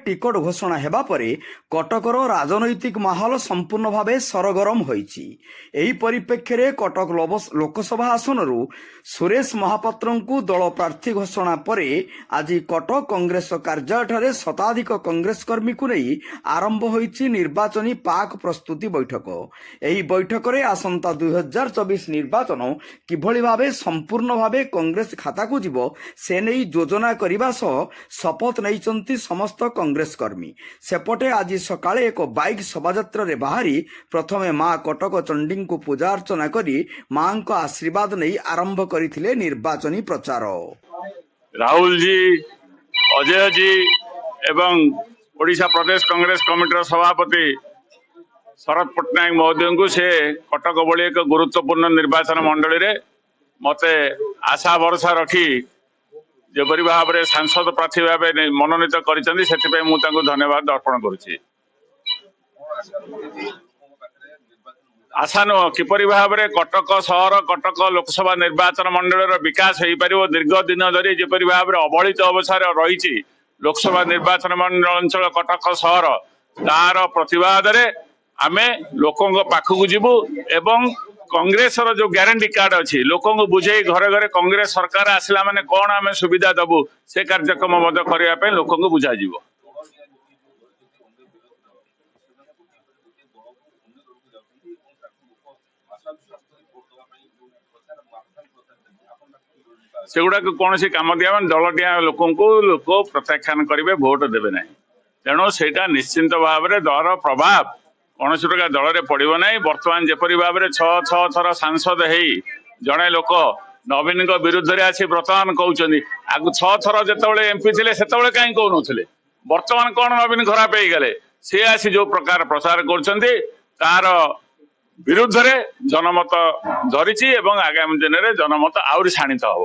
টিକট ঘোষণা ହେବା ପରେ କଟକର ରାଜନୈତିକ ମାହୋଲ ସମ୍ପୂର୍ଣ୍ଣ ଭାବେ ସରଗରମ ହୋଇଛି। ଏହି ପରିପ୍ରେକ୍ଷୀରେ କଟକ ଲୋକସଭା ଆସନରୁ ସୁରେଶ ମହାପାତ୍ରଙ୍କୁ ଦଳ ପ୍ରାର୍ଥୀ ଘୋଷଣା ପରେ ଆଜି କଟକ କଂଗ୍ରେସ କାର୍ଯ୍ୟାଳୟଠାରେ ଶତାଧିକ କଂଗ୍ରେସ କର୍ମୀଙ୍କୁ ନେଇ ଆରମ୍ଭ ହୋଇଛି ନିର୍ବାଚନୀ ପାକ୍ ପ୍ରସ୍ତୁତି ବୈଠକ। ଏହି ବୈଠକରେ ଆସନ୍ତା 2024 ନିର୍ବାଚନ କିଭଳି ଭାବେ ସମ୍ପୂର୍ଣ୍ଣ ଭାବେ କଂଗ୍ରେସ ଖାତାକୁ ଯିବ ସେ ନେଇ ଯୋଜନା କରିବା ସହ ଶପଥ ନେଇଛନ୍ତି ସମସ୍ତ କଂଗ୍ରେସ କର୍ମୀ। ସେପଟେ ଆଜି ସକାଳେ ଏକ ବାଇକ୍ ଶୋଭାଯାତ୍ରାରେ ବାହାରି ପ୍ରଥମେ ମା କଟକ ଚଣ୍ଡୀଙ୍କୁ ପୂଜା ଅର୍ଚ୍ଚନା କରି ମାଙ୍କ ଆଶୀର୍ବାଦ ନେଇ ଆରମ୍ଭ କରିଥିଲେ ନିର୍ବାଚନୀ ପ୍ରଚାର। ରାହୁଲ ଜି, ଅଜୟ ଜି ଏବଂ ଓଡ଼ିଶା ପ୍ରଦେଶ କଂଗ୍ରେସ କମିଟିର ସଭାପତି ଶରଦ ପଟ୍ଟନାୟକ ମହୋଦୟଙ୍କୁ ସେ କଟକ ଭଳି ଏକ ଗୁରୁତ୍ୱପୂର୍ଣ୍ଣ ନିର୍ବାଚନ ମଣ୍ଡଳୀରେ ମତେ ଆଶା ଭରସା ରଖି ଯେପରି ଭାବରେ ସାଂସଦ ପ୍ରାର୍ଥୀ ଭାବେ ମନୋନୀତ କରିଛନ୍ତି ସେଥିପାଇଁ ମୁଁ ତାଙ୍କୁ ଧନ୍ୟବାଦ ଅର୍ପଣ କରୁଛି। ଆଶା ନୁହଁ, କିପରି ଭାବରେ କଟକ ସହର କଟକ ଲୋକସଭା ନିର୍ବାଚନ ମଣ୍ଡଳୀର ବିକାଶ ହୋଇପାରିବ। ଦୀର୍ଘ ଦିନ ଧରି ଯେପରି ଭାବରେ ଅବହେଳିତ ଅବସ୍ଥାରେ ରହିଛି ଲୋକସଭା ନିର୍ବାଚନ ମଣ୍ଡଳ ଅଞ୍ଚଳ କଟକ ସହର, ତାର ପ୍ରତିବାଦରେ ଆମେ ଲୋକଙ୍କ ପାଖକୁ ଯିବୁ ଏବଂ କଂଗ୍ରେସର ଯୋଉ ଗ୍ୟାରେଣ୍ଟି କାର୍ଡ ଅଛି ଲୋକଙ୍କୁ ବୁଝେଇ ଘରେ ଘରେ କଂଗ୍ରେସ ସରକାର ଆସିଲା ମାନେ କଣ ଆମେ ସୁବିଧା ଦବୁ ସେ କାର୍ଯ୍ୟକ୍ରମ ମଧ୍ୟ କରିବା ପାଇଁ ଲୋକଙ୍କୁ ବୁଝାଯିବ। ସେଗୁଡାକ କୌଣସି କାମ ଦିଆହେବନି। ଦଳଟିଆ ଲୋକଙ୍କୁ ଲୋକ ପ୍ରତ୍ୟାଖ୍ୟାନ କରିବେ, ଭୋଟ ଦେବେ ନାହିଁ। ତେଣୁ ସେଇଟା ନିଶ୍ଚିନ୍ତ ଭାବରେ ଦଳର ପ୍ରଭାବ କୌଣସି ପ୍ରକାର ଦଳରେ ପଡିବ ନାହିଁ। ବର୍ତ୍ତମାନ ଯେପରି ଭାବରେ 6 ଥର ସାଂସଦ ହେଇ ଜଣେ ଲୋକ ନବୀନଙ୍କ ବିରୁଦ୍ଧରେ ଆସି ବର୍ତ୍ତମାନ କହୁଛନ୍ତି, ଆଗକୁ 6 ଥର ଯେତେବେଳେ ଏମ୍ପି ଥିଲେ ସେତେବେଳେ କାହିଁ କହୁନଥିଲେ? ବର୍ତ୍ତମାନ କଣ ନବୀନ ଖରାପ ହେଇଗଲେ? ସେ ଆସି ଯୋଉ ପ୍ରକାର ପ୍ରଚାର କରୁଛନ୍ତି ତାର ବିରୁଦ୍ଧରେ ଜନମତ ଧରିଛି ଏବଂ ଆଗାମୀ ଦିନରେ ଜନମତ ଆହୁରି ଶାଣିତ ହବ।